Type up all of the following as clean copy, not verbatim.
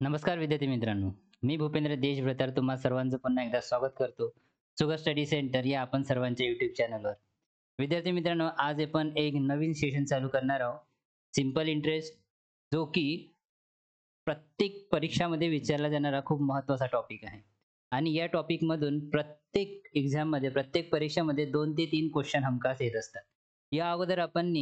नमस्कार विद्यार्थी मित्रांनो. मी भूपेंद्र देशभ्रतार तुम्हा सर्वांचं पुन्हा एकदा स्वागत करतो. सुगर स्टडी सेंटर या आपण सर्वांच्या YouTube चॅनलवर. विद्यार्थी मित्रांनो, आज आपण एक नवीन सेशन चालू करणार आहोत. सिंपल इंटरेस्ट, जो की प्रत्येक परीक्षामध्ये विचारला जाणारा खूप महत्त्वाचा टॉपिक आहे. आणि या टॉपिकमधून प्रत्येक एक्झाममध्ये, प्रत्येक परीक्षेमध्ये 2 ते 3 क्वेश्चन हमखास येत असतात. या अगोदर आपण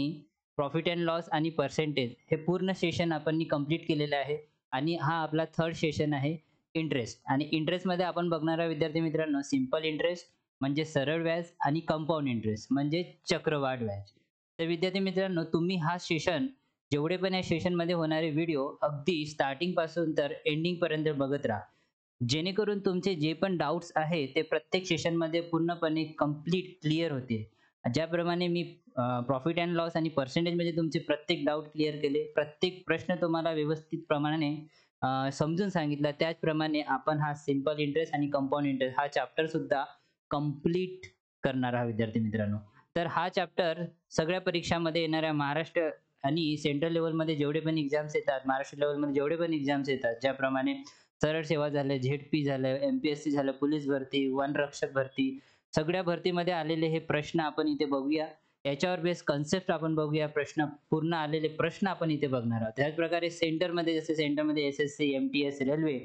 प्रॉफिट अँड लॉस आणि पर्सेंटेज हे पूर्ण सेशन आपण कंप्लीट केलेलं आहे. आणि हा आपला थर्ड सेशन आहे इंटरेस्ट. आणि इंटरेस्टमध्ये आपण बघणार आहोत विद्यार्थी मित्रांनो, सिंपल इंटरेस्ट म्हणजे सरळ व्याज आणि कंपाऊंड इंटरेस्ट म्हणजे चक्रवाढ व्याज. तर विद्यार्थी मित्रांनो, तुम्ही हा सेशन जेवढे पण या सेशनमध्ये होणारे व्हिडिओ अगदी स्टार्टिंग पासून तर एंडिंग पर्यंत बघत राहा. जेणेकरून तुमचे जे पण डाउट्स आहे ते प्रत्येक सेशनमध्ये पूर्णपणे कंप्लीट क्लिअर होतील. ज्याप्रमाणे मी प्रॉफिट अँड लॉस आणि पर्सेंटेजमध्ये तुमचे प्रत्येक डाउट क्लिअर केले, प्रत्येक प्रश्न तुम्हाला व्यवस्थित प्रमाणे समजून सांगितला, त्याचप्रमाणे आपण हा सिंपल इंटरेस्ट आणि कंपाऊंड इंटरेस्ट हा चॅप्टर सुद्धा कंप्लीट करणार आहात विद्यार्थी मित्रांनो. तर हा चॅप्टर सगळ्या परीक्षामध्ये येणाऱ्या महाराष्ट्र आणि सेंट्रल लेव्हलमध्ये जेवढे पण एक्झाम्स येतात, महाराष्ट्र लेव्हलमध्ये जेवढे पण एक्झाम्स येतात, ज्याप्रमाणे सरळ सेवा झालं, झेडपी झालं, एम-पी-एस-सी झालं, पोलीस भरती, वनरक्षक भरती, सगळ्या भरतीमध्ये आलेले हे प्रश्न आपण इथे बघूया. याच्यावर बेस कन्सेप्ट आपण बघूया. प्रश्न पूर्ण आलेले प्रश्न आपण इथे बघणार आहोत. त्याच प्रकारे सेंटरमध्ये, जसे सेंटरमध्ये एस-एस-सी, एम-टी-एस, रेल्वे,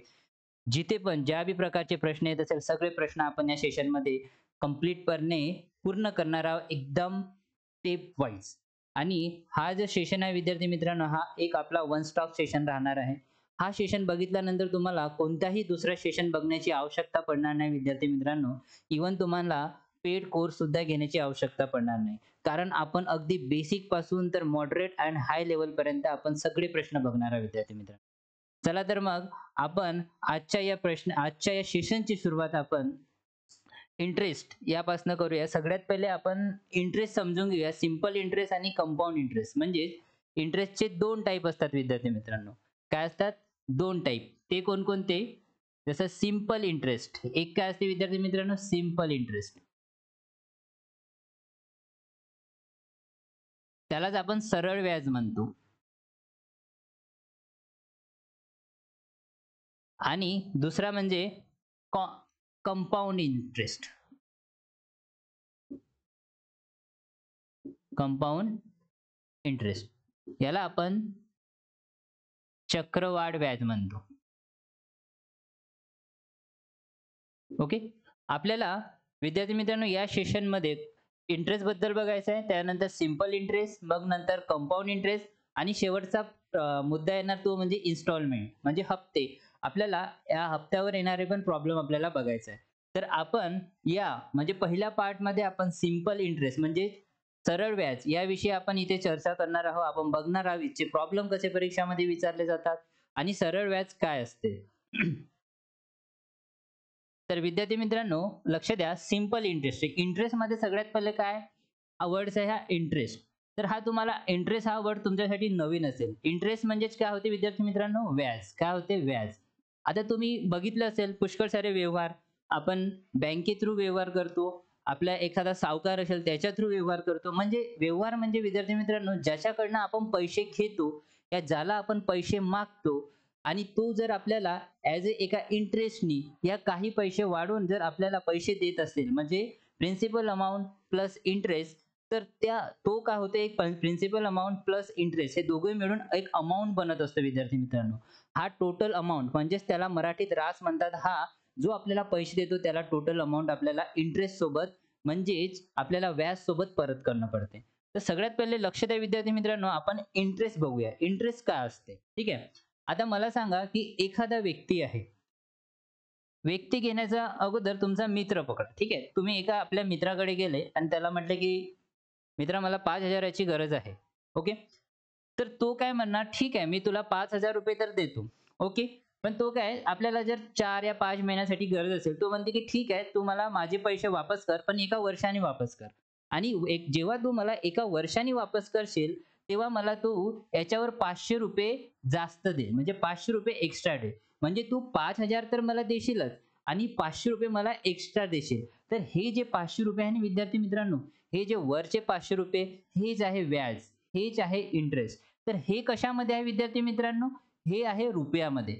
जिथे पण ज्या बी प्रकारचे प्रश्न येत असेल, सगळे प्रश्न आपण या सेशनमध्ये कंप्लीटपणे पूर्ण करणार आहोत, एकदम स्टेप वाईज. आणि हा जो सेशन आहे विद्यार्थी मित्रांनो, हा एक आपला वन स्टॉप सेशन राहणार आहे. हा सेशन बघितल्यानंतर तुम्हाला कोणताही दुसरा सेशन बघण्याची आवश्यकता पडणार नाही विद्यार्थी मित्रांनो. इव्हन तुम्हाला पेड कोर्स सुद्धा घेण्याची आवश्यकता पडणार नाही. कारण आपण अगदी बेसिक पासून तर मॉडरेट अँड हाय लेव्हल पर्यंत आपण सगळे प्रश्न बघणार आहोत विद्यार्थी मित्रांनो. चला तर मग आपण आजच्या या सेशनची सुरुवात आपण इंटरेस्ट यापासून करूया. सगळ्यात पहिले आपण इंटरेस्ट समजून घेऊया. सिंपल इंटरेस्ट आणि कंपाऊंड इंटरेस्ट. म्हणजे इंटरेस्टचे 2 टाइप असतात विद्यार्थी मित्रांनो. काय असतात? 2 टाइप. ते कोणकोणते? जसं सिंपल इंटरेस्ट. एक काय असते विद्यार्थी मित्रांनो? Simple interest. त्यालाच आपण सरळ व्याज म्हणतो. आणि दुसरा म्हणजे कंपाऊंड इंटरेस्ट. Compound interest. याला आपण चक्रवाढ व्याज म्हणतो. ओके. आपल्याला विद्यार्थी मित्रांनो या सेशनमध्ये इंटरेस्ट बद्दल बघायचं आहे, त्यानंतर सिंपल इंटरेस्ट, मग नंतर कंपाऊंड इंटरेस्ट आणि शेवटचा मुद्दा येणार तो म्हणजे इन्स्टॉलमेंट म्हणजे हप्ते. आपल्याला या हप्त्यावर येणारे पण प्रॉब्लेम आपल्याला बघायचा आहे. तर आपण या म्हणजे पहिल्या पार्टमध्ये आपण सिंपल इंटरेस्ट म्हणजे सरळ व्याज याविषयी आपण इथे चर्चा करणार आहोत. आपण बघणार आहोत इथचे प्रॉब्लेम कसे परीक्षामध्ये विचारले जातात आणि सरळ व्याज काय असते. तर विद्यार्थी मित्रांनो लक्ष द्या, सिंपल इंटरेस्ट. इंटरेस्टमध्ये सगळ्यात पहिले काय वर्ड्स आहे हा इंटरेस्ट. तर हा तुम्हाला इंटरेस्ट हा वर्ड तुमच्यासाठी नवीन असेल. इंटरेस्ट म्हणजेच काय होते विद्यार्थी मित्रांनो? व्याज. काय होते? व्याज. आता तुम्ही बघितलं असेल पुष्कळ सारे व्यवहार आपण बँके थ्रू व्यवहार करतो. आपला एखादा सावकार असेल त्याच्या थ्रू व्यवहार करतो. म्हणजे व्यवहार म्हणजे विद्यार्थी मित्रांनो ज्याच्याकडनं आपण पैसे घेतो, या ज्याला आपण पैसे मागतो आणि तो जर आपल्याला ॲज एका इंटरेस्टनी या काही पैसे वाढवून जर आपल्याला पैसे देत असेल, म्हणजे प्रिन्सिपल अमाउंट प्लस इंटरेस्ट, तर तो काय होते एक प्रिन्सिपल अमाउंट प्लस इंटरेस्ट हे दोघे मिळून एक अमाउंट बनत असतं विद्यार्थी मित्रांनो. हा टोटल अमाउंट म्हणजेच त्याला मराठीत रास म्हणतात. हा जो आपल्याला पैसे देतो त्याला टोटल अमाउंट आपल्याला इंटरेस्ट सोबत म्हणजेच आपल्याला व्याज सोबत परत करणं पडते. तर सगळ्यात पहिले लक्ष द्या विद्यार्थी मित्रांनो, आपण इंटरेस्ट बघूया. इंटरेस्ट काय असते? ठीक आहे. आता मला सांगा की एखादा व्यक्ती आहे. व्यक्ती घेण्याच्या अगोदर तुमचा मित्र पकडा. ठीक आहे. तुम्ही एका आपल्या मित्राकडे गेले आणि त्याला म्हटले की मित्रा मला 5,000 ची गरज आहे. ओके. तर तो काय म्हणणार, ठीक आहे मी तुला ₹5,000 तर देतो. ओके. पण तो काय आपल्याला जर 4 या 5 महिन्यासाठी गरज असेल, तो म्हणते की ठीक आहे तू मला माझे पैसे वापस कर, पण 1 वर्षाने वापस कर. आणि जेव्हा तू मला 1 वर्षाने वापस करशील, तेव्हा मला तू याच्यावर ₹500 जास्त दे. म्हणजे ₹500 एक्स्ट्रा दे. म्हणजे तू 5,000 तर मला देशीलच आणि ₹500 मला एक्स्ट्रा देशील. तर हे जे ₹500 आहे ना विद्यार्थी मित्रांनो, हे जे वरचे ₹500 हेच आहे व्याज, हेच आहे इंटरेस्ट. तर हे कशामध्ये आहे विद्यार्थी मित्रांनो? हे आहे रुपयामध्ये.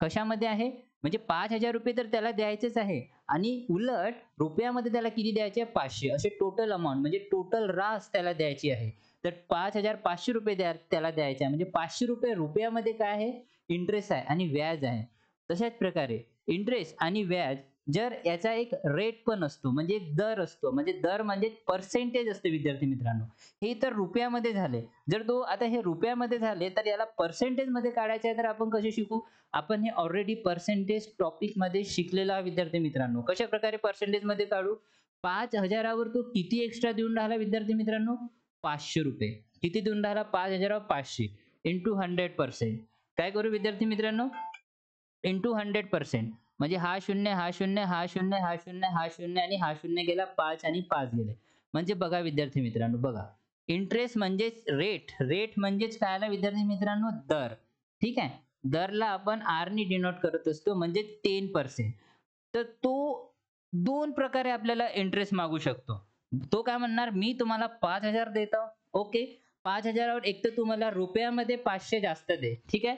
कशामध्ये आहे म्हणजे 5,000 रुपये तर त्याला द्यायचेच आहे आणि उलट रुपयामध्ये त्याला किती द्यायचे 500 असे टोटल अमाउंट म्हणजे टोटल रास त्याला द्यायची आहे. तर 5,500 रुपये त्याला द्यायचे आहे म्हणजे 500 रुपये रुपयामध्ये काय आहे इंटरेस्ट आहे आणि व्याज आहे. तशाच प्रकारे इंटरेस्ट आणि व्याज जर याचा एक रेट पण असतो म्हणजे एक दर असतो म्हणजे दर म्हणजे पर्सेंटेज असते विद्यार्थी मित्रांनो. हे तर रुपयामध्ये झाले. जर तो आता हे रुपयामध्ये झाले तर याला पर्सेंटेज मध्ये काढायचे आहे तर आपण कसे शिकू? आपण हे ऑलरेडी पर्सेंटेज टॉपिक मध्ये शिकलेला आहे विद्यार्थी मित्रांनो. कशा प्रकारे पर्सेंटेज मध्ये काढू? 5,000 वर तो किती एक्स्ट्रा देऊन राहिला विद्यार्थी मित्रांनो? 500 रुपये. किती देऊन राहिला? 5,000 वर 500 इंटू 100%. काय करू विद्यार्थी मित्रांनो? इंटू 100% म्हणजे हा शून्य हा शून्य हा शून्य हा शून्य हा शून्य आणि हा शून्य गेला 5 आणि 5 गेले. म्हणजे बघा विद्यार्थी मित्रांनो बघा इंटरेस्ट म्हणजेच रेट रेट म्हणजेच काय आला विद्यार्थी मित्रांनो दर. ठीक आहे. दरला आपण आर ने डिनोट करत असतो म्हणजे 10%. तर तो दोन प्रकारे आपल्याला इंटरेस्ट मागू शकतो. तो काय म्हणणार मी तुम्हाला 5,000 देतो. ओके 5,000 वर एक तर तुम्हाला रुपयामध्ये 500 जास्त दे. ठीक आहे.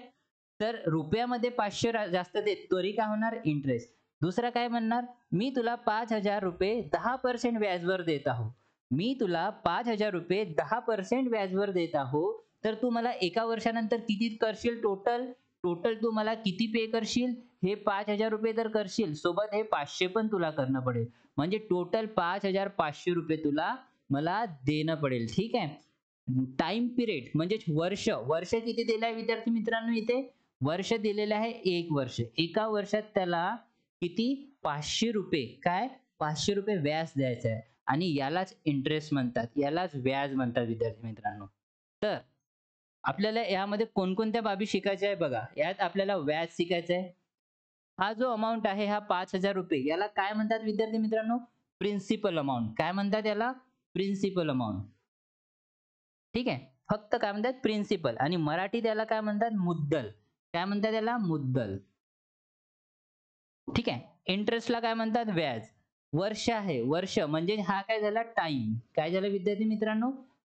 तर रुपयामध्ये 500 जास्त दे तरी काय होणार इंटरेस्ट. दुसरा काय म्हणणार मी तुला 5,000 रुपये 10% व्याजवर देत आहो. मी तुला 5,000 रुपये 10% व्याजवर देत आहो. तर तू मला एका वर्षानंतर किती करशील टोटल? टोटल तू मला किती पे करशील? हे 5,000 रुपये तर करशील सोबत हे 500 पण तुला करणं पडेल. म्हणजे टोटल 5,500 रुपये तुला मला देणं पडेल. ठीक आहे. टाइम पिरियड म्हणजे वर्ष वर्ष किती दिलं आहे विद्यार्थी मित्रांनो इथे? वर्ष दिलेलं आहे 1 वर्ष. एका वर्षात त्याला किती 500 रुपये काय 500 रुपये व्याज द्यायचं आहे आणि यालाच इंटरेस्ट म्हणतात. यालाच व्याज म्हणतात विद्यार्थी मित्रांनो. तर आपल्याला यामध्ये कोणकोणत्या बाबी शिकायच्या आहे बघा. यात आपल्याला व्याज शिकायचं आहे. हा जो अमाउंट आहे हा 5,000 रुपये याला काय म्हणतात विद्यार्थी मित्रांनो? Principal amount. काय म्हणतात याला? Principal amount. ठीक आहे. फक्त काय म्हणतात प्रिन्सिपल आणि मराठीत याला काय म्हणतात मुद्दल. काय म्हणतात याला मुद्दल. ठीक आहे. इंटरेस्टला काय म्हणतात व्याज. वर्ष आहे वर्ष म्हणजे हा काय झाला टाइम. काय झालं विद्यार्थी मित्रांनो?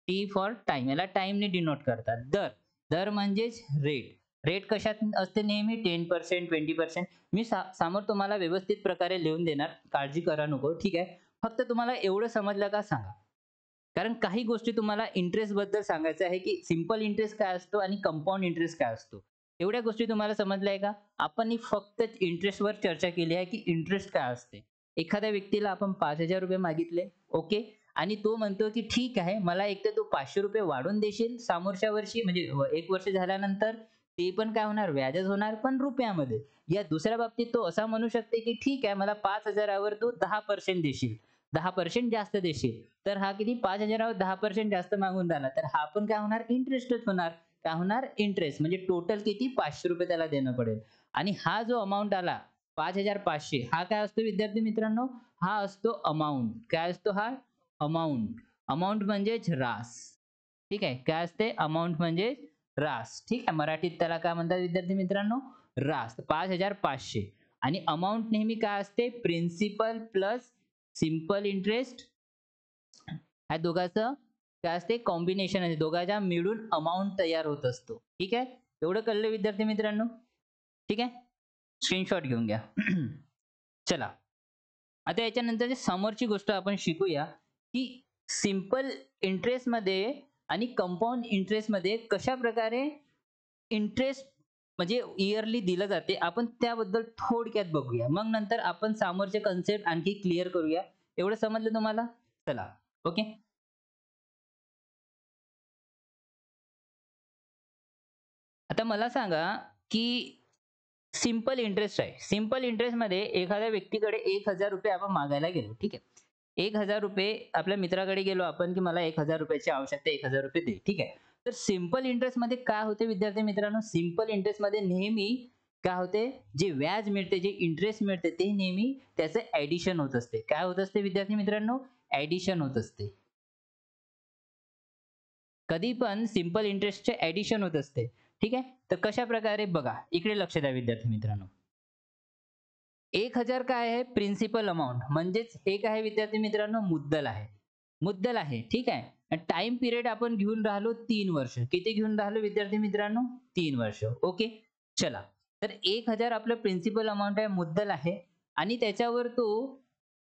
T for time. याला टाइम ने डिनोट करतात. दर दर म्हणजेच रेट. रेट कशात असते नेहमी 10% 20%. मी समोर तुम्हाला व्यवस्थित प्रकारे लिहून देणार. काळजी करा नको. ठीक आहे. फक्त तुम्हाला एवढं समजलं का सांगा. कारण काही गोष्टी तुम्हाला इंटरेस्ट बद्दल सांगायचं आहे की सिंपल इंटरेस्ट काय असतो आणि कंपाऊंड इंटरेस्ट काय असतो. एवढ्या गोष्टी तुम्हाला समजल्या आहे का? आपण ही फक्त इंटरेस्टवर चर्चा केली आहे की इंटरेस्ट काय असते. एखाद्या व्यक्तीला आपण 5,000 रुपये मागितले. ओके. आणि तो म्हणतो की ठीक आहे मला एक तर तू 500 रुपये वाढवून देशील समोरच्या वर्षी म्हणजे 1 वर्ष झाल्यानंतर ते पण काय होणार व्याजच होणार पण रुपयामध्ये. या दुसऱ्या बाबतीत तो असा म्हणू शकते की ठीक आहे मला 5,000 वर तू 10% देशील. 10% जास्त देशील. तर हा किती 5,000 वर 10% जास्त मागून राहिला. तर हा पण काय होणार इंटरेस्टच होणार. काय होणार इंटरेस्ट म्हणजे टोटल किती 500 रुपये त्याला देणं पडेल. आणि हा जो अमाउंट आला 5,500 हा काय असतो विद्यार्थी मित्रांनो? हा असतो अमाउंट. काय असतो हा? अमाउंट. अमाउंट म्हणजेच रास. ठीक आहे. काय असते? अमाउंट म्हणजे रास. ठीक आहे. मराठीत त्याला काय म्हणतात विद्यार्थी मित्रांनो? रास. 5,500 आणि अमाउंट नेहमी काय असते? प्रिन्सिपल प्लस सिंपल इंटरेस्ट ह्या दोघांचं काय असते कॉम्बिनेशन आहे. दोघांच्या मिळून अमाउंट तयार होत असतो. ठीक आहे. एवढं कळलं विद्यार्थी मित्रांनो? ठीक आहे. स्क्रीनशॉट घेऊन घ्या. चला आता याच्यानंतर समोरची गोष्ट आपण शिकूया की सिंपल इंटरेस्ट मध्ये आणि कंपाऊंड इंटरेस्ट मध्ये कशा प्रकारे इंटरेस्ट म्हणजे इयरली दिलं जाते आपण त्याबद्दल थोडक्यात बघूया. मग नंतर आपण समोरचे कन्सेप्ट आणखी क्लिअर करूया. एवढं समजलं तुम्हाला? चला. ओके. आता मला सांगा की सिंपल इंटरेस्ट आहे. सिंपल इंटरेस्टमध्ये एखाद्या व्यक्तीकडे 1,000 रुपये आपण मागायला गेलो. ठीक आहे. 1,000 रुपये आपल्या मित्राकडे गेलो आपण की मला 1,000 रुपयाची आवश्यकता आहे 1,000 रुपये दे. ठीक आहे. तर सिंपल इंटरेस्टमध्ये काय होते विद्यार्थी मित्रांनो? सिंपल इंटरेस्टमध्ये नेहमी काय होते जे व्याज मिळते जे इंटरेस्ट मिळते ते नेहमी त्याचं ऍडिशन होत असते. काय होत असते विद्यार्थी मित्रांनो? ऍडिशन होत असते. कधी पण सिंपल इंटरेस्टचे ऍडिशन होत असते. ठीक आहे. तर कशा प्रकारे बघा इकडे लक्ष द्या विद्यार्थी मित्रांनो. 1,000 काय आहे? प्रिन्सिपल अमाउंट म्हणजेच हे काय आहे विद्यार्थी मित्रांनो? मुद्दल आहे. मुद्दल आहे. ठीक आहे. टाइम पिरियड आपण घेऊन राहिलो 3 वर्ष. किती घेऊन राहिलो विद्यार्थी मित्रांनो? 3 वर्ष. ओके. चला. तर 1,000 आपलं प्रिन्सिपल अमाउंट आहे, मुद्दल आहे आणि त्याच्यावर तो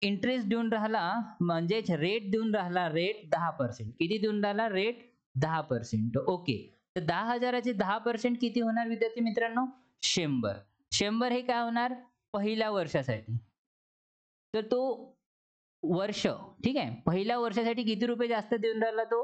इंटरेस्ट देऊन राहिला म्हणजेच रेट देऊन राहिला रेट 10%. किती देऊन राहिला? रेट 10%. ओके. तर 10,000 चे 10% किती होणार विद्यार्थी मित्रांनो? 100. 100 हे काय होणार? पहिल्या वर्षासाठी. तर तो वर्ष ठीक आहे. पहिल्या वर्षासाठी किती रुपये जास्त देऊन राहिला तो?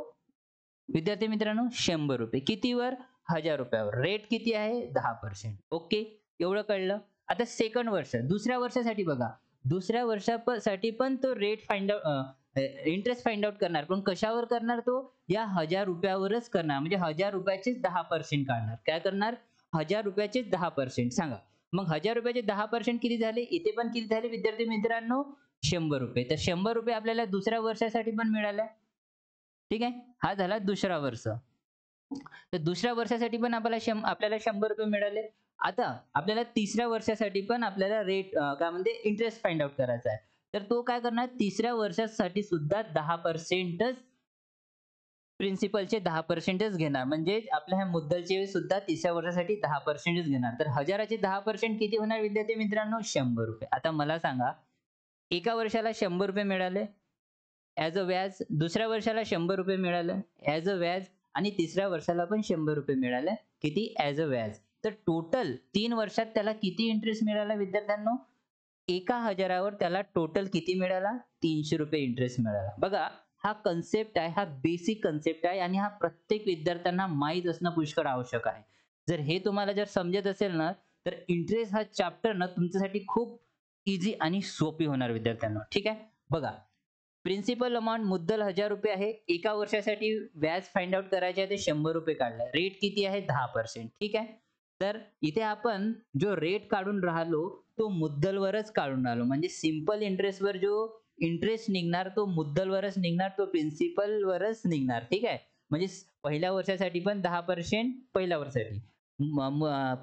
विद्यार्थी मित्रांनो ₹100. कितीवर? ₹1000 वर. रेट किती आहे? 10%. ओके. एवढं कळलं. आता सेकंड वर्ष, दुसऱ्या वर्षासाठी बघा. दुसऱ्या वर्षासाठी पण तो rate find out interest find out करणार. पण कशावर करणार तो? या ₹1000 वरच करणार. म्हणजे ₹1000चेच 10% काढणार. काय करणार? ₹1000चेच 10%. सांगा. मग ₹1000चे 10% किती झाले? इथे पण किती झाले विद्यार्थी मित्रांनो? ₹100. तर ₹100 आपल्याला दुसऱ्या वर्षासाठी पण मिळाले. ठीक आहे. हा झाला दुसरा वर्ष. तर दुसऱ्या वर्षासाठी पण आपल्याला ₹100 मिळाले. आता आपल्याला तिसऱ्या वर्षासाठी पण आपल्याला रेट काय म्हणते इंटरेस्ट फाइंड आउट करायचा आहे. तर तो काय करणार? तिसऱ्या वर्षासाठी सुद्धा 10%च प्रिन्सिपलचे 10%च घेणार. म्हणजे आपल्या ह्या मुद्दलचे सुद्धा तिसऱ्या वर्षासाठी 10%च घेणार. तर 1000चे 10% किती होणार विद्यार्थी मित्रांनो? ₹100. आता मला सांगा, एका वर्षाला ₹100 मिळाले ॲज अ व्याज, दुसऱ्या वर्षाला ₹100 मिळालं ॲज अ व्याज आणि तिसऱ्या वर्षाला पण ₹100 मिळाले. किती? ॲज अ व्याज. तर टोटल 3 वर्षात त्याला किती इंटरेस्ट मिळाला विद्यार्थ्यांनो? एका 1000वर त्याला टोटल किती मिळाला? ₹300 इंटरेस्ट मिळाला. बघा, हा कन्सेप्ट आहे, हा बेसिक कन्सेप्ट आहे आणि हा प्रत्येक विद्यार्थ्यांना माहीत असणं पुष्कळ आवश्यक आहे. जर हे तुम्हाला जर समजत असेल ना, तर इंटरेस्ट हा चॅप्टर ना तुमच्यासाठी खूप ईझी आणि सोपी होणार विद्यार्थ्यांनो. ठीक आहे? बघा, प्रिन्सिपल अमाउंट मुद्दल ₹1000 आहे. एका वर्षासाठी व्याज फाइंड आउट करायचे आहे ते ₹100 काढलाय. रेट किती आहे? 10%. ठीक आहे. तर इथे आपण जो रेट काढून राहिलो तो मुद्दलवरच काढून राहिलो. म्हणजे सिंपल इंटरेस्टवर जो इंटरेस्ट निघणार तो मुद्दलवरच निघणार, तो प्रिन्सिपलवरच निघणार. ठीक आहे. म्हणजे पहिल्या वर्षासाठी पण 10% पहिल्या वर्षासाठी.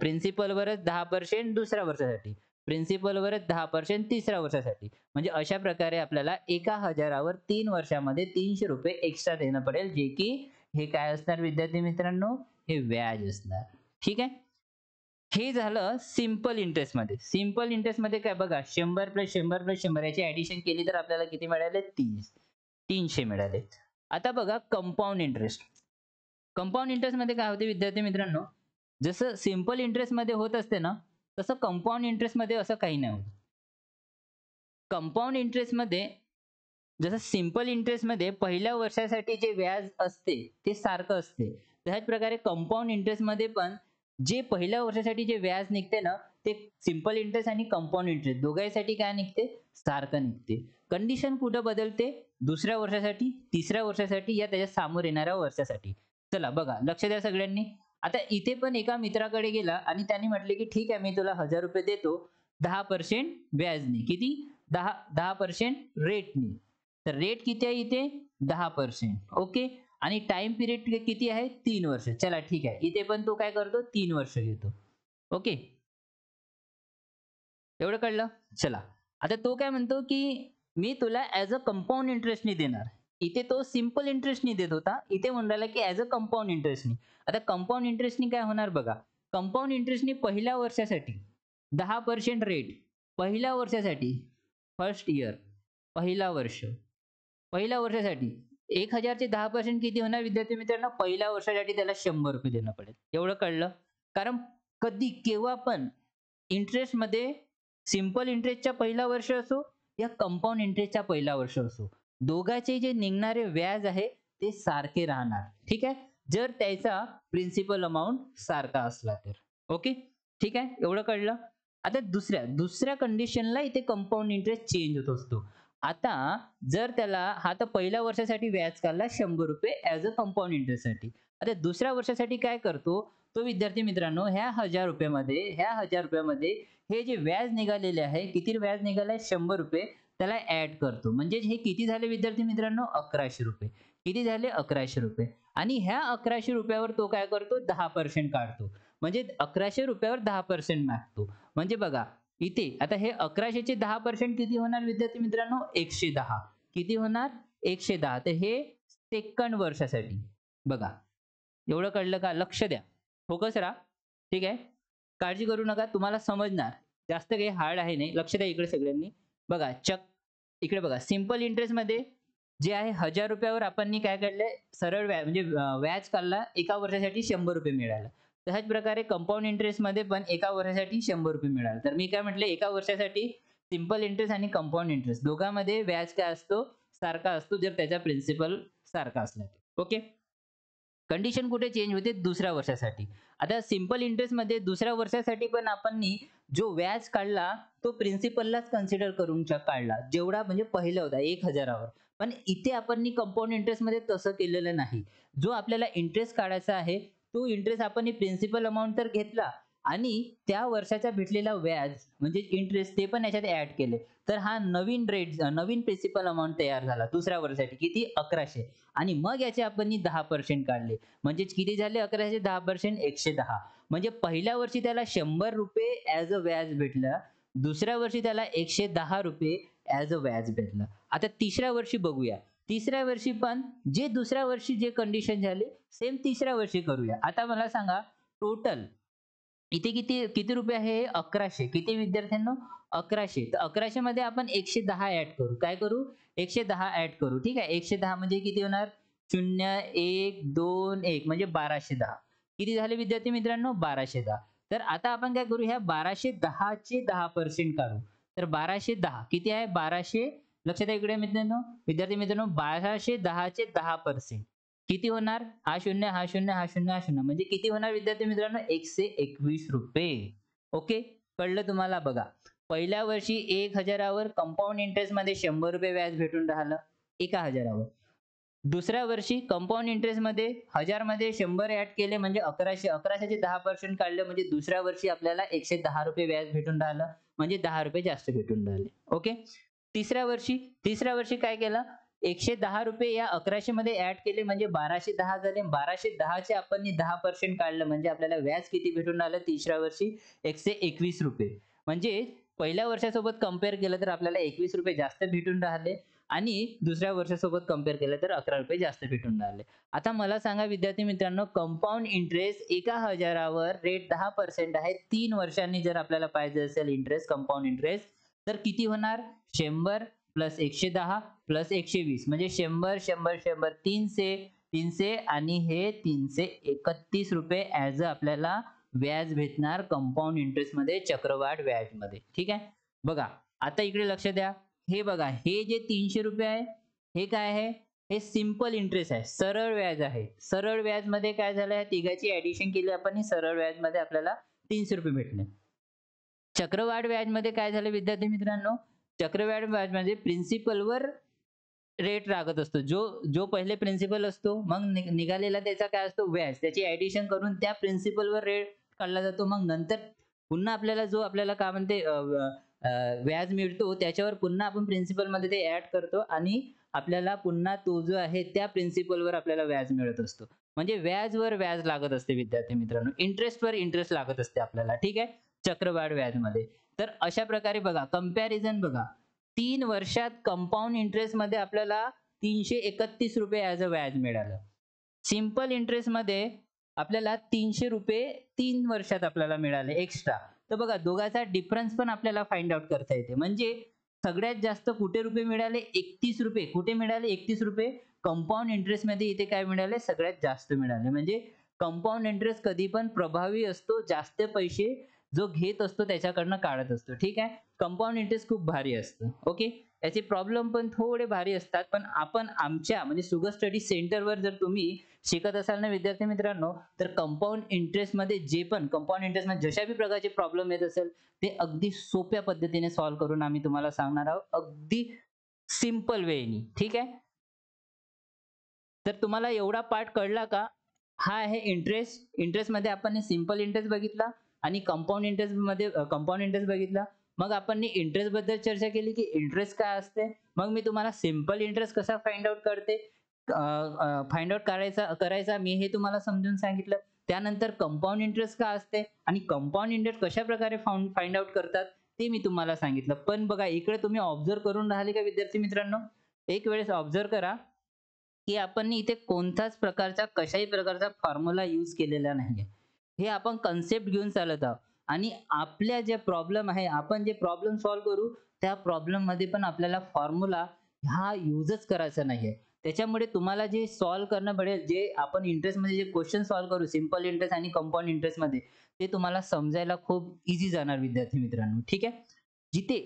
प्रिन्सिपलवरच 10% दुसऱ्या वर्षासाठी. प्रिन्सिपलवरच 10% तिसऱ्या वर्षासाठी. म्हणजे अशा प्रकारे आपल्याला एका 1000वर 3 वर्षामध्ये ₹300 एक्स्ट्रा देणं पडेल, जे की हे काय असणार विद्यार्थी मित्रांनो? हे व्याज असणार. ठीक आहे. हे झालं सिंपल इंटरेस्टमध्ये. सिंपल इंटरेस्टमध्ये काय बघा 100 + 100 + 100 याची ॲडिशन केली तर आपल्याला किती मिळाले? 30. 300 मिळाले. आता बघा कंपाऊंड इंटरेस्ट. कंपाऊंड इंटरेस्टमध्ये काय होते विद्यार्थी मित्रांनो? जसं सिंपल इंटरेस्टमध्ये होत असते ना, तसं कंपाऊंड इंटरेस्टमध्ये असं काही नाही होत. कंपाऊंड इंटरेस्टमध्ये जसं सिंपल इंटरेस्टमध्ये पहिल्या वर्षासाठी जे व्याज असते ते सारखं असते. त्याच प्रकारे कंपाऊंड इंटरेस्टमध्ये पण जे पहिल्या वर्षासाठी जे व्याज निघते ना, ते सिंपल इंटरेस्ट आणि कंपाऊंड इंटरेस्ट दोघांसाठी काय निघते? सारखं निघते. कंडिशन कुठं बदलते? दुसऱ्या वर्षासाठी, तिसऱ्या वर्षासाठी या त्याच्या समोर येणाऱ्या वर्षासाठी. चला बघा, लक्ष द्या सगळ्यांनी. आता इथे पण एका मित्राकडे गेला आणि त्यांनी म्हटले, की "ठीक आहे, मी तुला ₹1000 देतो 10% व्याजनी." किती? 10% रेटनी. तर रेट किती आहे इथे? 10%. ओके. आणि टाइम पिरियड किती आहे? 3 वर्ष. चला ठीक आहे. इथे पण तो काय करतो? 3 वर्ष घेतो. ओके. एवढं कळलं? चला. आता तो काय म्हणतो, की मी तुला ॲज अ कंपाऊंड इंटरेस्टनी देणार. इथे तो सिंपल इंटरेस्टनी देत होता. इथे म्हणून राहिला, की ॲज अ कंपाऊंड इंटरेस्टनी. आता कंपाऊंड इंटरेस्टनी काय होणार बघा. कंपाऊंड इंटरेस्टनी पहिल्या वर्षासाठी 10% रेट. पहिल्या वर्षासाठी फर्स्ट इयर पहिला वर्ष. पहिल्या वर्षासाठी 1000चे 10% किती होणार विद्यार्थी मित्रांनो? पहिल्या वर्षासाठी त्याला ₹100 देणं पडेल. एवढं कळलं? कारण कधी केव्हा पण इंटरेस्टमध्ये सिंपल इंटरेस्टचा पहिला वर्ष असो या कंपाऊंड इंटरेस्टचा पहिला वर्ष असो, दोघांचे जे निघणारे व्याज आहे ते सारखे राहणार. ठीक आहे? जर त्याचा प्रिन्सिपल अमाउंट सारखा असला तर. ओके? ठीक आहे? एवढं कळलं? आता दुसऱ्या कंडिशनला इथे कंपाऊंड इंटरेस्ट चेंज होत असतो. आता जर त्याला हा तर पहिल्या वर्षासाठी व्याज काढला ₹100 ॲज अ कंपाऊंड इंटरेस्टसाठी. आता दुसऱ्या वर्षासाठी काय करतो, तो विद्यार्थी मित्रांनो ह्या ₹1000 मध्ये हे जे व्याज निघालेले आहे, किती व्याज निघालंय? ₹100 त्याला ॲड करतो. म्हणजे हे किती झाले विद्यार्थी मित्रांनो? ₹1100. किती झाले? ₹1100 आणि ह्या ₹1100 वर तो काय करतो? 10% काढतो. म्हणजे ₹1100 वर 10% मागतो. म्हणजे बघा इथे आता हे 1100चे 10% किती होणार विद्यार्थी मित्रांनो? 110. किती होणार? 110. तर हे सेकंड वर्षासाठी. बघा. एवढं कळलं का? लक्ष द्या. फोकस राहा. ठीक आहे. काळजी करू नका, तुम्हाला समजणार. जास्त काही हार्ड आहे नाही. लक्ष द्या इकडे सगळ्यांनी. बघा इकडे बघा, सिंपल इंटरेस्टमध्ये जे आहे ₹1000 वर आपण काय काढलंय, सरळ व्याज म्हणजे व्याज काढला, एका वर्षासाठी ₹100 मिळालं. तशाच प्रकारे कंपाऊंड इंटरेस्टमध्ये पण एका वर्षासाठी ₹100 मिळालं. तर मी काय म्हटलं, एका वर्षासाठी सिंपल इंटरेस्ट आणि कंपाऊंड इंटरेस्ट दोघांमध्ये व्याज काय असतो, सारखा असतो, जर त्याचा प्रिन्सिपल सारखा असला तर. ओके. कंडिशन कुठे चेंज होते, दुसऱ्या वर्षासाठी. आता सिंपल इंटरेस्टमध्ये दुसऱ्या वर्षासाठी पण आपण जो व्याज काढला तो प्रिन्सिपललाच कन्सिडर करून काढला, जेवढा म्हणजे पहिला होता 1000 वर. पण इथे आपण कंपाऊंड इंटरेस्टमध्ये तसं केलेलं नाही. जो आपल्याला इंटरेस्ट काढायचा आहे तो इंटरेस्ट आपण प्रिन्सिपल अमाउंट तर घेतला आणि त्या वर्षाचा भेटलेला व्याज म्हणजे इंटरेस्ट ते पण याच्यात ॲड केले. तर हा नवीन प्रिन्सिपल अमाउंट तयार झाला दुसऱ्या वर्षासाठी. किती? 1100. आणि मग याचे आपण 10% काढले. म्हणजे किती झाले 1100 10% 110. म्हणजे पहिल्या वर्षी त्याला ₹100 ॲज अ व्याज भेटलं. दुसऱ्या वर्षी त्याला ₹110 ॲज अ व्याज भेटलं. आता तिसऱ्या वर्षी बघूया. तिसऱ्या वर्षी पण जे दुसऱ्या वर्षी जे कंडिशन झाली सेम तिसऱ्या वर्षी करूया. आता मला सांगा टोटल इथे किती किती रुपये आहे? 1100. किती विद्यार्थ्यांनो? 1100. तर 1100 मध्ये आपण 110 ॲड करू. काय करू? 110 ॲड करू. ठीक आहे. 110 म्हणजे किती होणार? 0, 1, 2, 1 म्हणजे 1210. किती झाले विद्यार्थी मित्रांनो? 1210. तर आता आपण काय करू? ह्या 1210 चे 10% काढू. तर 1210 किती आहे? 1200 लक्षात आहे इकडे मित्रांनो, विद्यार्थी मित्रांनो 1210 चे 10% किती होणार? हा 0, हा 0, हा 0, हा 0 म्हणजे किती होणार विद्यार्थी मित्रांनो? ₹121. ओके. कळलं तुम्हाला? बघा. पहिल्या वर्षी 1000 वर कंपाऊंड इंटरेस्टमध्ये ₹100 व्याज भेटून राहिलं एका 1000 वर. दुसऱ्या वर्षी कंपाऊंड इंटरेस्टमध्ये 1000 मध्ये 100 ॲड केले म्हणजे 1100. 1100 चे 10% काढले म्हणजे दुसऱ्या वर्षी आपल्याला ₹110 व्याज भेटून राहिलं. म्हणजे ₹10 जास्त भेटून राहिले. ओके. तिसऱ्या वर्षी काय केलं? ₹110 या 1100 मध्ये ॲड केले म्हणजे 1210 झाले. 1210 चे आपण 10% काढलं म्हणजे आपल्याला व्याज किती भेटून राहिलं तिसऱ्या वर्षी? ₹121. म्हणजे पहिल्या वर्षासोबत कंपेअर केलं तर आपल्याला ₹21 जास्त भेटून राहिले आणि दुसऱ्या वर्षासोबत कंपेअर केलं तर ₹11 जास्त भेटून राहिले. आता मला सांगा विद्यार्थी मित्रांनो, कंपाऊंड इंटरेस्ट एका 1000 वर रेट 10% आहे. 3 वर्षांनी जर आपल्याला पाहिजे असेल इंटरेस्ट, कंपाऊंड इंटरेस्ट तर किती होणार? 100 प्लस 110 प्लस 120 म्हणजे 100, 100, 100 300 आणि हे ₹331 ॲज अ आपल्याला व्याज भेटणार कंपाऊंड इंटरेस्टमध्ये, चक्रवाढ व्याजमध्ये. ठीक आहे. बघा आता इकडे लक्ष द्या. हे बघा, हे जे ₹300 आहे, हे काय आहे? हे सिंपल इंटरेस्ट आहे. सरळ व्याज आहे. सरळ व्याजमध्ये काय झालं? या तिघाची ॲडिशन केली आपण, सरळ व्याजमध्ये आपल्याला ₹300 भेटले. चक्रवाढ व्याजमध्ये काय झालं विद्यार्थी मित्रांनो? चक्रवाढ व्याजमध्ये प्रिन्सिपलवर रेट लागत असतो. जो जो पहिले प्रिन्सिपल असतो, मग निघालेला त्याचा काय असतो? व्याज. त्याची ॲडिशन करून त्या प्रिन्सिपलवर रेट काढला जातो. मग नंतर पुन्हा आपल्याला जो आपल्याला काय म्हणते व्याज मिळतो त्याच्यावर पुन्हा आपण प्रिन्सिपलमध्ये ते ॲड करतो आणि आपल्याला पुन्हा तो जो आहे त्या प्रिन्सिपलवर आपल्याला व्याज मिळत असतो. म्हणजे व्याजवर व्याज लागत असते विद्यार्थी मित्रांनो. इंटरेस्टवर इंटरेस्ट लागत असते आपल्याला. ठीक आहे. चक्रवाढ व्याजमध्ये. तर अशा प्रकारे बघा, कंपॅरिझन बघा. 3 वर्षात कंपाऊंड इंटरेस्टमध्ये आपल्याला ₹331 ॲज अ व्याज मिळालं. सिंपल इंटरेस्टमध्ये आपल्याला ₹300 3 वर्षात आपल्याला मिळाले एक्स्ट्रा. तर बघा दोघांचा डिफरन्स पण आपल्याला फाइंड आउट करता येते. म्हणजे सगळ्यात जास्त कुठे रुपये मिळाले? ₹31. कुठे मिळाले? ₹31. कंपाऊंड इंटरेस्टमध्ये इथे काय मिळाले? सगळ्यात जास्त मिळाले. म्हणजे कंपाऊंड इंटरेस्ट कधी पण प्रभावी असतो. जास्त पैसे जो घेत असतो त्याच्याकडनं काढत असतो. ठीक आहे. कंपाऊंड इंटरेस्ट खूप भारी असतं. ओके. याचे प्रॉब्लेम पण थोडे भारी असतात. पण आपण आमच्या म्हणजे सुगर स्टडी सेंटरवर जर तुम्ही शिकत असाल ना विद्यार्थी मित्रांनो, तर कंपाऊंड इंटरेस्टमध्ये जे पण कंपाऊंड इंटरेस्टमध्ये जशा बी प्रकारचे प्रॉब्लेम येत असेल ते अगदी सोप्या पद्धतीने सॉल्व्ह करून आम्ही तुम्हाला सांगणार आहोत. अगदी सिंपल वेनी. ठीक आहे. तर तुम्हाला एवढा पार्ट कळला का? हा आहे इंटरेस्ट. इंटरेस्टमध्ये आपण सिंपल इंटरेस्ट बघितला आणि कंपाऊंड इंटरेस्ट बघितला. मग आपण इंटरेस्ट बद्दल चर्चा केली की इंटरेस्ट काय असते. मग मी तुम्हाला सिंपल इंटरेस्ट कसा फाइंड आउट करायचा मी हे तुम्हाला समजून सांगितलं. त्यानंतर कंपाऊंड इंटरेस्ट काय असते आणि कंपाऊंड इंटरेस्ट कशाप्रकारे फाइंड आउट करतात ते मी तुम्हाला सांगितलं. पण बघा इकडे तुम्ही ऑब्झर्व्ह करून राहिले का विद्यार्थी मित्रांनो? एक वेळेस ऑब्झर्व्ह करा की आपण इथे कोणत्याच प्रकारचा कशाही प्रकारचा फॉर्म्युला यूज केलेला नाहीये. हे आपण कन्सेप्ट घेऊन चालत आहोत. आणि आपल्या जे प्रॉब्लेम आहे, आपण जे प्रॉब्लेम सॉल्व्ह करू, त्या प्रॉब्लेममध्ये पण आपल्याला फॉर्म्युला हा युजच करायचा नाहीये. त्याच्यामुळे तुम्हाला जे सॉल्व्ह करणं पडेल, जे आपण इंटरेस्टमध्ये जे क्वेश्चन सॉल्व्ह करू, सिंपल इंटरेस्ट आणि कंपाऊंड इंटरेस्टमध्ये, ते तुम्हाला समजायला खूप ईझी जाणार विद्यार्थी मित्रांनो. ठीक आहे. जिथे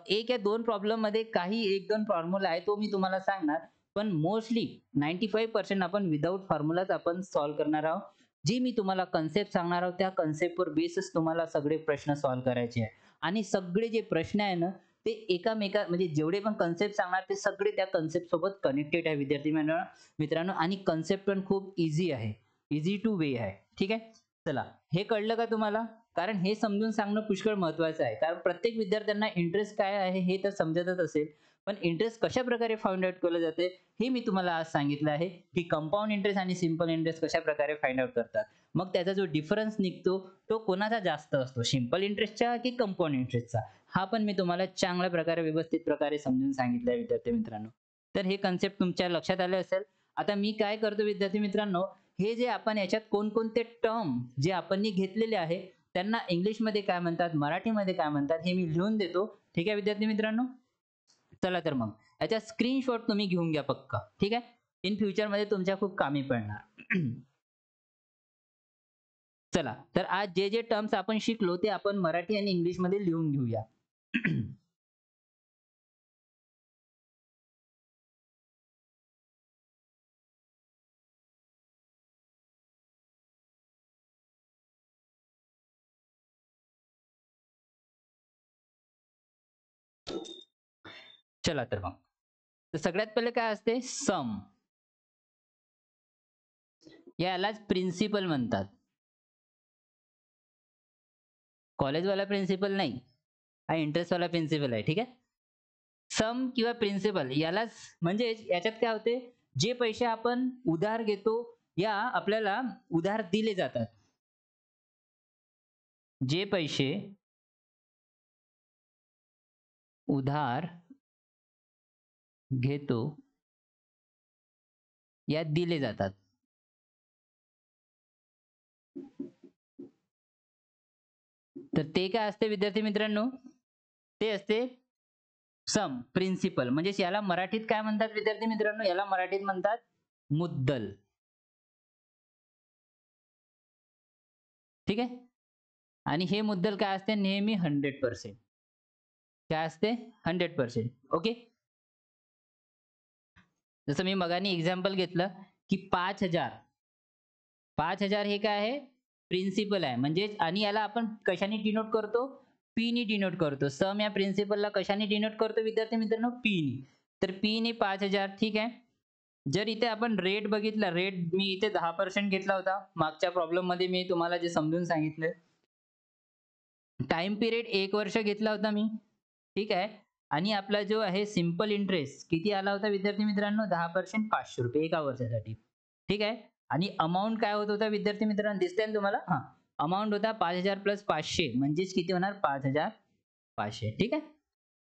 1 या 2 प्रॉब्लेममध्ये काही 1-2 फॉर्म्युला आहे, तो मी तुम्हाला सांगणार. पण मोस्टली 95% आपण विथआऊट फॉर्म्युलाच आपण सॉल्व्ह करणार आहोत. जे मी तुम्हाला कन्सेप्ट सांगणार आहोत, त्या कन्सेप्टवर बेसच तुम्हाला सगळे प्रश्न सॉल्व्ह करायचे आहे. आणि सगळे जे प्रश्न आहे ना, ते म्हणजे जेवढे पण कन्सेप्ट सांगणार, ते सगळे त्या कन्सेप्ट सोबत कनेक्टेड आहे विद्यार्थी मित्रांनो आणि कन्सेप्ट पण खूप ईझी आहे. ईझी टू वे आहे. ठीक आहे. चला, हे कळलं का तुम्हाला? कारण हे समजून सांगणं पुष्कळ महत्त्वाचं आहे. कारण प्रत्येक विद्यार्थ्यांना इंटरेस्ट काय आहे हे तर समजतच असेल. पण इंटरेस्ट कशाप्रकारे फाइंड आउट केलं जाते, हे मी तुम्हाला आज सांगितलं आहे, की कंपाऊंड इंटरेस्ट आणि सिंपल इंटरेस्ट कशाप्रकारे फाइंड आउट करतात. मग त्याचा जो डिफरन्स निघतो, तो कोणाचा जास्त असतो, सिंपल इंटरेस्टचा की कंपाऊंड इंटरेस्टचा? हा पण मी तुम्हाला चांगल्या प्रकारे, व्यवस्थित प्रकारे समजून सांगितलं आहे विद्यार्थी मित्रांनो. तर हे कन्सेप्ट तुमच्या लक्षात आले असेल. आता मी काय करतो विद्यार्थी मित्रांनो, हे जे आपण याच्यात कोणकोणते टर्म जे आपण घेतलेले आहे, त्यांना इंग्लिशमध्ये काय म्हणतात, मराठीमध्ये काय म्हणतात, हे मी लिहून देतो. ठीक आहे विद्यार्थी मित्रांनो? चला तर मग याचा स्क्रीनशॉट तुम्ही घेऊन घ्या पक्का. ठीक आहे. इन फ्युचरमध्ये तुमच्या खूप कामी पडणार. चला तर आज जे जे टर्म्स आपण शिकलो ते आपण मराठी आणि इंग्लिशमध्ये लिहून घेऊया. चला तर मग. तर सगळ्यात पहिले काय असते, सम. यालाच प्रिन्सिपल म्हणतात. कॉलेजवाला प्रिन्सिपल नाही, हा इंटरेस्टवाला प्रिन्सिपल आहे. ठीक आहे. सम किंवा प्रिन्सिपल यालाच, म्हणजे याच्यात काय होते, जे पैसे आपण उधार घेतो या आपल्याला उधार दिले जातात. जे पैसे उधार घेतो या दिले जातात. तर ते काय असते विद्यार्थी मित्रांनो, ते असते सम प्रिन्सिपल. म्हणजे याला मराठीत काय म्हणतात विद्यार्थी मित्रांनो, याला मराठीत म्हणतात मुद्दल. ठीक आहे. आणि हे मुद्दल काय असते, नेहमी 100%. काय असते, 100%. ओके. जसं मी मगानी एक्झाम्पल घेतलं, की 5,000. 5,000 हे काय आहे, प्रिन्सिपल आहे. म्हणजे आणि याला आपण कशाने डिनोट करतो, पी नी डिनोट करतो. सम या प्रिन्सिपलला कशाने डिनोट करतो विद्यार्थी मित्रांनो, पी नी. तर पी नी 5,000. ठीक आहे. जर इथे आपण रेट बघितला, रेट मी इथे 10% घेतला होता. मागच्या प्रॉब्लेममध्ये मी तुम्हाला जे समजून सांगितलं. टाइम पिरियड 1 वर्ष घेतला होता मी. ठीक आहे. आणि आपला जो आहे सिंपल इंटरेस्ट किती आला होता विद्यार्थी मित्रांनो, 10% ₹500 एका वर्षासाठी. ठीक आहे. आणि अमाउंट काय होत होता विद्यार्थी मित्रांनो, दिसतंय ना तुम्हाला? हां. अमाउंट होता 5,000 प्लस 500 म्हणजेच किती होणार, 5,500. ठीक आहे.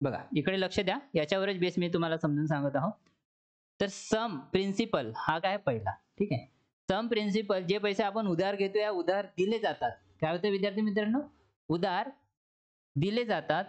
बघा इकडे लक्ष द्या. याच्यावरच बेस मी तुम्हाला समजून सांगत आहोत. तर सम प्रिन्सिपल हा काय पहिला. ठीक आहे. सम प्रिन्सिपल, जे पैसे आपण उधार घेतो या उधार दिले जातात. काय होतं विद्यार्थी मित्रांनो, उधार दिले जातात.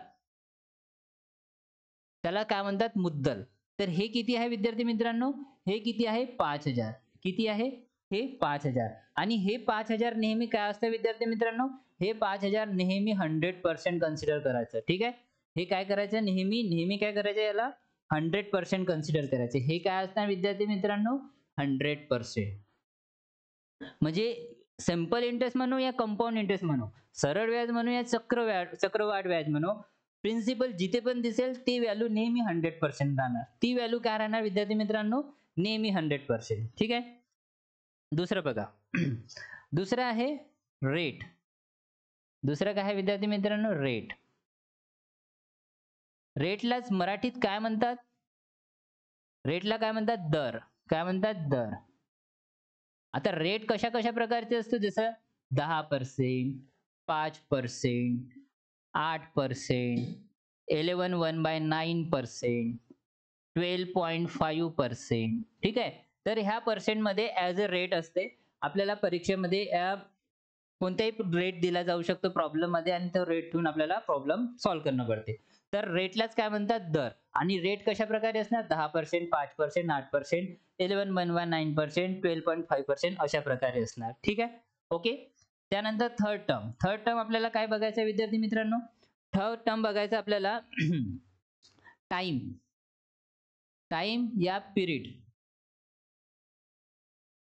त्याला काय म्हणतात, मुद्दल. तर हे किती आहे विद्यार्थी मित्रांनो, हे किती आहे, 5,000. किती आहे, हे 5,000. आणि हे 5,000 नेहमी काय असतं विद्यार्थी मित्रांनो, हे 5,000 नेहमी 100% कन्सिडर करायचं. ठीक आहे. हे काय करायचं, नेहमी काय करायचं, याला 100% कन्सिडर करायचे. हे काय असणार विद्यार्थी मित्रांनो, 100%. म्हणजे सिंपल इंटरेस्ट म्हणू या कंपाऊंड इंटरेस्ट म्हणू, सरळ व्याज म्हणू या चक्रवाढ व्याज म्हणू, प्रिन्सिपल जिथे पण दिसेल ती व्हॅल्यू नेहमी 100% राहणार. ती व्हॅल्यू काय राहणार विद्यार्थी मित्रांनो, नेहमी 100%. ठीक आहे. दुसरं बघा. दुसरं आहे रेट. दुसरं काय आहे विद्यार्थी मित्रांनो, रेट. रेटलाच मराठीत काय म्हणतात, रेटला काय म्हणतात, दर. काय म्हणतात, दर. आता रेट कशा कशा प्रकारचे असतो, जसं 10%, 5%, 8%, 11/9%, 12.5%. ठीक आहे. तर ह्या पर्सेंटमध्ये ॲज अ रेट असते. आपल्याला परीक्षेमध्ये कोणताही रेट दिला जाऊ शकतो प्रॉब्लेम मध्ये आणि तो रेट ठेवून आपल्याला प्रॉब्लेम सॉल्व्ह करणं पडते. तर रेटलाच काय म्हणतात दर. आणि रेट कशा प्रकारे असणार 10%, 5%, 8%, 11.19%, 12.5% अशा प्रकारे असणार. ठीक आहे. ओके. त्यानंतर थर्ड टर्म. थर्ड टर्म आपल्याला काय बघायचं आहे विद्यार्थी मित्रांनो? थर्ड टर्म बघायचं आपल्याला टाइम. टाइम या पिरियड.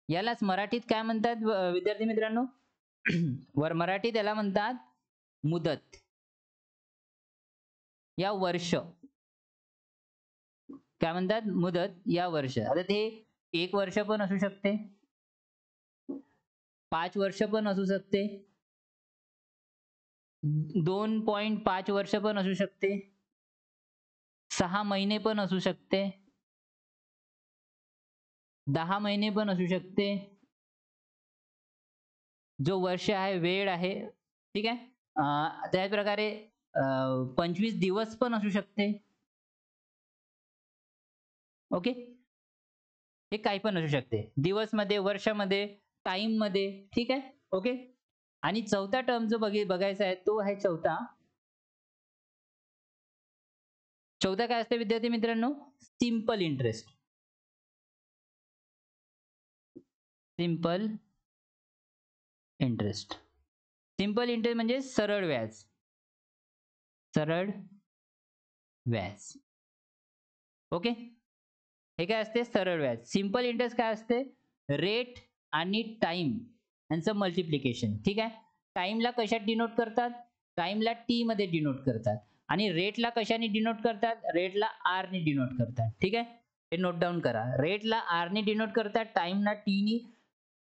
यालाच मराठीत काय म्हणतात विद्यार्थी मित्रांनो? मराठीत याला म्हणतात मुदत या वर्ष. काय म्हणतात? मुदत या वर्ष. आता ते 1 वर्ष पण असू शकते, 5 वर्ष पण असू शकते, 2.5 वर्ष पण असू शकते, 6 महिने पण असू शकते, 10 महिने पण असू शकते. जो वर्ष आहे, वेळ आहे, ठीक आहे. त्याच प्रकारे 25 दिवस पण असू शकते. ओके. हे काही पण असू शकते. दिवसमध्ये, वर्षामध्ये, टाईममध्ये, ठीक आहे. ओके. आणि चौथा टर्म जो बघायचा आहे तो आहे चौथा. चौथा काय असते विद्यार्थी मित्रांनो? Simple interest. Simple interest. Simple interest म्हणजे सरळ व्याज. सरळ व्याज. ओके. हे काय असते? सरळ व्याज. सिंपल इंटरेस्ट काय असते? रेट आणि टाइम यांचं मल्टिप्लिकेशन. ठीक आहे. टाइमला कशात डिनोट करतात? टाइमला टी मध्ये डिनोट करतात. आणि रेटला कशाने डिनोट करतात? रेटला आर ने डिनोट करतात. ठीक आहे. हे नोट डाऊन करा. रेटला आर ने डिनोट करतात, टाइमला टी नी,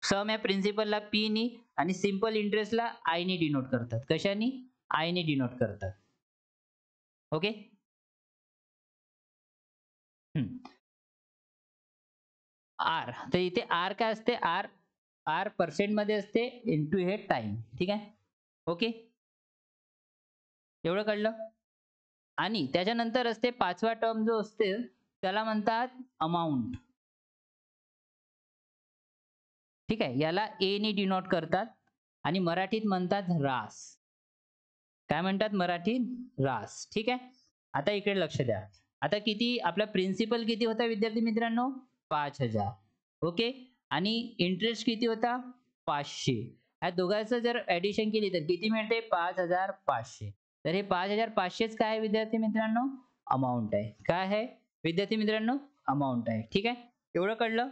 सम या प्रिन्सिपलला पी नी आणि सिंपल इंटरेस्टला आय ने डिनोट करतात. कशाने? आय ने डिनोट करतात. ओके. आर. तर इथे आर काय असते? आर आर पर्सेंट मध्ये असते इंटू हे टाइम. ठीक आहे. ओके. एवढं कळलं. आणि त्याच्यानंतर असते पाचवा टर्म जो असते त्याला म्हणतात अमाऊंट. ठीक आहे. याला ए ने डिनोट करतात आणि मराठीत म्हणतात रास. काय म्हणतात मराठीत? रास. ठीक आहे. आता इकडे लक्ष द्या. आता किती आपला प्रिन्सिपल किती होता विद्यार्थी मित्रांनो? 5000. ओके. आणि इंटरेस्ट किती होता? 500. या दोघांचं जर ऍडिशन केली तर किती मिळते? 5500. तर हे 5500च काय आहे विद्यार्थी मित्रांनो? अमाऊंट आहे. काय आहे विद्यार्थी मित्रांनो? अमाऊंट आहे. ठीक आहे. एवढं कळलं.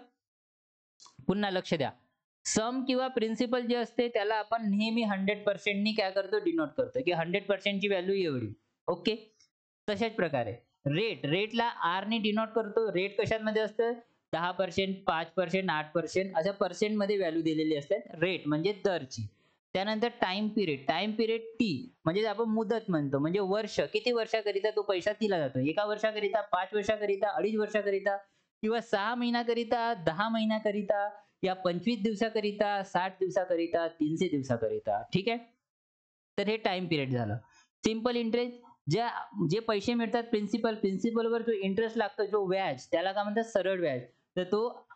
पुन्हा लक्ष द्या. सम किंवा प्रिन्सिपल जे असते त्याला आपण नेहमी 100% नी काय करतो? डिनोट करतो की 100% ची व्हॅल्यू एवढी. ओके. तशाच प्रकारे रेटला आर ने डिनोट करतो. रेट कशामध्ये असतं? 10%, 5%, 8% अशा पर्सेंट मध्ये व्हॅल्यू दिलेली असते. रेट म्हणजे दरची. त्यानंतर टाइम पिरियड टी म्हणजे आपण मुदत म्हणतो. म्हणजे वर्ष, किती वर्षाकरिता तो पैसा दिला जातो? 1 वर्षाकरिता, 5 वर्षाकरिता, 2.5 वर्षाकरिता किंवा 6 महिन्याकरिता, 10 महिन्याकरिता या 25 दिवसाकरिता, 60 दिवसाकरिता, 300 दिवसाकरिता. ठीक आहे. तर हे टाइम पिरियड झालं. सिंपल इंटरेस्ट जे पैसे मिळतात प्रिन्सिपलवर जो इंटरेस्ट लागतो, जो व्याज, त्याला काय म्हणतात? सरळ व्याज. तर तो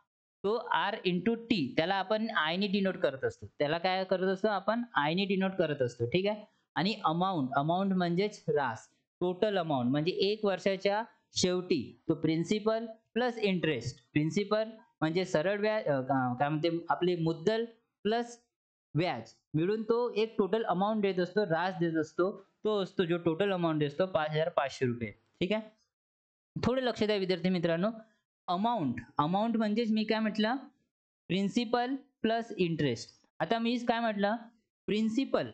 तो आर इंटू टी त्याला आपण आय ने डिनोट करत असतो. त्याला काय करत असतो? आपण आय ने डिनोट करत असतो. ठीक आहे. आणि अमाऊंट म्हणजेच रास. टोटल अमाऊंट म्हणजे 1 वर्षाच्या शेवटी तो प्रिन्सिपल प्लस इंटरेस्ट. प्रिन्सिपल म्हणजे सरळ व्याज, काय म्हणते आपले मुद्दल प्लस व्याज मिळून तो एक टोटल अमाउंट देत असतो, रास देत असतो. तो असतो जो टोटल अमाउंट असतो 5500 रुपये. ठीक आहे. थोडं लक्ष द्या विद्यार्थी मित्रांनो. अमाउंट म्हणजेच मी काय म्हटलं? Principal plus interest. आता मी काय म्हटलं? प्रिन्सिपल.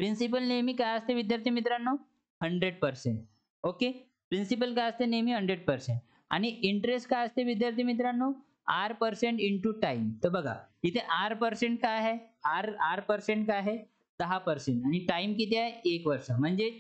प्रिन्सिपल नेहमी काय असते विद्यार्थी मित्रांनो? 100%. ओके. प्रिन्सिपल काय असते? नेहमी 100%. आणि इंटरेस्ट काय असते विद्यार्थी मित्रांनो? R percent into time. तर बघा इथे आर पर्सेंट काय आहे? आर पर्सेंट काय आहे? 10% आणि टाइम किती आहे? 1 वर्ष. म्हणजे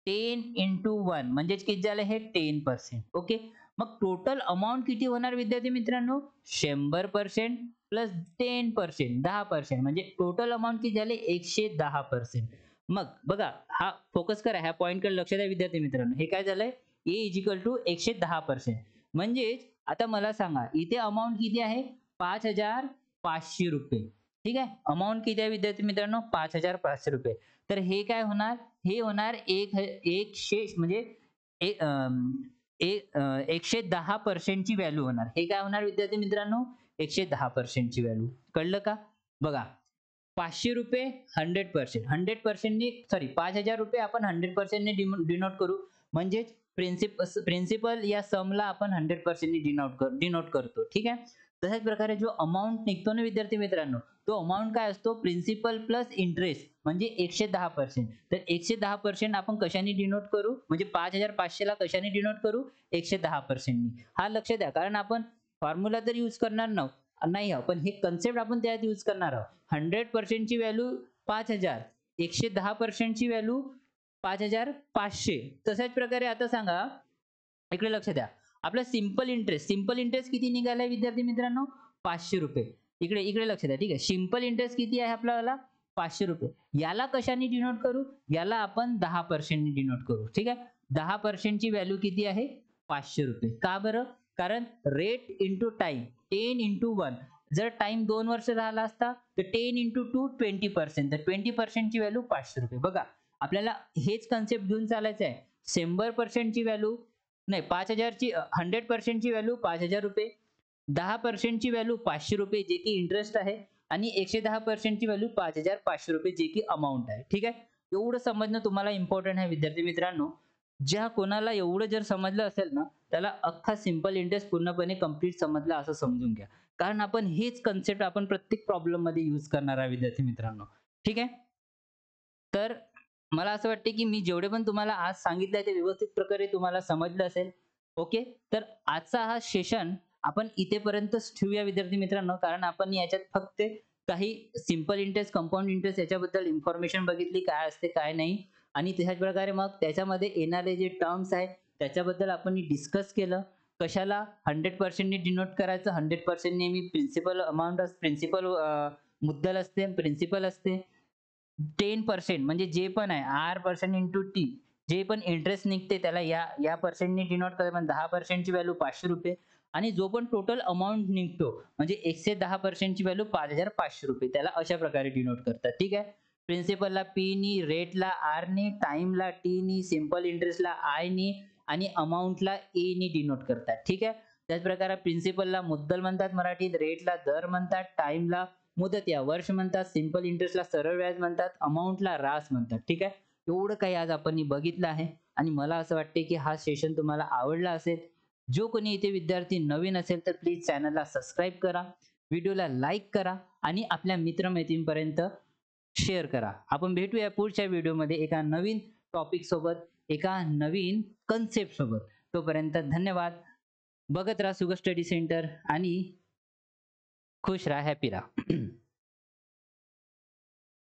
10 इंटू 1 म्हणजेच किती झालं हे? 10%. ओके. मग टोटल अमाउंट किती होणार विद्यार्थी मित्रांनो? 100% प्लस 10%, 10% म्हणजे टोटल अमाउंट किती झाले? 110%. मग बघा हा फोकस करा, ह्या पॉइंटकडे लक्ष द्या विद्यार्थी मित्रांनो. हे काय झालंय? ए इज इक्वल टू 110%. म्हणजेच आता मला सांगा इथे अमाउंट किती आहे? 5500 रुपये. ठीक आहे. अमाउंट किती आहे विद्यार्थी मित्रांनो? 5,500 रुपये. तर हे काय होणार? हे होणार 100 म्हणजे ए अं, 110% ची व्हॅल्यू होणार. हे काय होणार विद्यार्थी मित्रांनो? 110% ची व्हॅल्यू. कळलं का? बघा, ₹500 100%. 100% नी सॉरी ₹5,000 आपण 100% ने डिनोट करू. म्हणजेच प्रिन्सिपल या समला आपण 100% नी डिनोट करतो. ठीक आहे. तशाच प्रकारे जो अमाउंट निघतो ना विद्यार्थी मित्रांनो, तो अमाउंट काय असतो? प्रिन्सिपल प्लस इंटरेस्ट म्हणजे 110%. तर 110% आपण कशाने डिनोट करू? म्हणजे 5,500 ला कशाने डिनोट करू? 110% नी. हा लक्ष द्या, कारण आपण फॉर्म्युला तर यूज करणार नाही आहोत, पण हे कन्सेप्ट आपण त्यात यूज करणार आहोत. 100% ची व्हॅल्यू 5,000, 110% ची व्हॅल्यू 5,500. तशाच प्रकारे आता सांगा, इकडे लक्ष द्या. आपला सिंपल इंटरेस्ट किती निघालाय विद्यार्थी मित्रांनो? ₹500. इकडे इकडे लक्ष द्या. ठीक आहे. सिंपल इंटरेस्ट किती आहे आपल्याला? ₹500. याला कशाने डिनोट करू? याला आपण 10% ने डिनोट करू. ठीक आहे. 10% ची व्हॅल्यू किती आहे? ₹500. का बरं? कारण रेट इंटू टाइम 10 इंटू 1. जर टाइम 2 वर्ष झाला असता तर 10 इंटू 2 20%. तर 20% ची व्हॅल्यू ₹500. बघा, आपल्याला हेच कन्सेप्ट घेऊन चालायचं आहे. 100% ची व्हॅल्यू नाही 5,000 ची 100% ची व्हॅल्यू ₹5,000, 10% ची व्हॅल्यू ₹500 जे की इंटरेस्ट आहे आणि 110% ची व्हॅल्यू ₹5,500 जे की अमाउंट आहे. ठीक आहे. एवढं समजणं तुम्हाला इम्पॉर्टंट आहे विद्यार्थी मित्रांनो. ज्या कोणाला एवढं जर समजलं असेल ना, त्याला अख्खा सिंपल इंटरेस्ट पूर्णपणे कंप्लीट समजला असं समजून घ्या. कारण आपण हेच कन्सेप्ट आपण प्रत्येक प्रॉब्लेम मध्ये यूज करणार आहे विद्यार्थी मित्रांनो. ठीक आहे. तर मला असं वाटते, की मी जेवढे पण तुम्हाला आज सांगितलंय ते व्यवस्थित प्रकारे तुम्हाला समजलं असेल. ओके. तर आजचा हा सेशन आपण इथेपर्यंतच ठेवूया विद्यार्थी मित्रांनो. कारण आपण याच्यात फक्त काही सिंपल इंटरेस्ट, कंपाऊंड इंटरेस्ट याच्याबद्दल इन्फॉर्मेशन बघितली, काय असते काय नाही. आणि त्याच प्रकारे मग त्याच्यामध्ये येणारे जे टर्म्स आहेत त्याच्याबद्दल आपण डिस्कस केलं. कशाला 100% नी डिनोट करायचं? 100% नेहमी प्रिन्सिपल अमाउंट प्रिन्सिपल मुद्दल असते, प्रिन्सिपल असते. 10% म्हणजे जे पण आहे R% इंटू टी, जे पण इंटरेस्ट निघते त्याला या पर्सेंटने डिनोट करायचं. म्हणजे 10% ची व्हॅल्यू ₹500 आणि जो पण टोटल अमाउंट निघतो म्हणजे 110% ची व्हॅल्यू ₹5,500 त्याला अशा प्रकारे डिनोट करतात. ठीक आहे. प्रिन्सिपलला P नी, रेटला R नी, टाईमला T नी, सिंपल इंटरेस्टला I नी आणि अमाउंटला A नी डिनोट करतात. ठीक आहे. त्याच प्रकारे प्रिन्सिपलला मुद्दल म्हणतात मराठीत, रेटला दर म्हणतात, टाईमला मुदत या वर्ष म्हणतात, सिंपल इंटरेस्टला सरळ व्याज म्हणतात, अमाउंटला रास म्हणतात. ठीक आहे. एवढं काही आज आपण बघितलं आहे आणि मला असं वाटते की हा सेशन तुम्हाला आवडला असेल. जो कोणी इथे विद्यार्थी नवीन असेल तर प्लीज चॅनलला सबस्क्राईब करा, व्हिडिओला लाईक करा आणि आपल्या मित्रमैत्रिणींपर्यंत शेअर करा. आपण भेटूया पुढच्या व्हिडिओमध्ये एका नवीन टॉपिक सोबत, एका नवीन कन्सेप्ट सोबत. तोपर्यंत धन्यवाद. बघत राहा सुगर स्टडी सेंटर आणि खुश राहा, हॅपी राहा.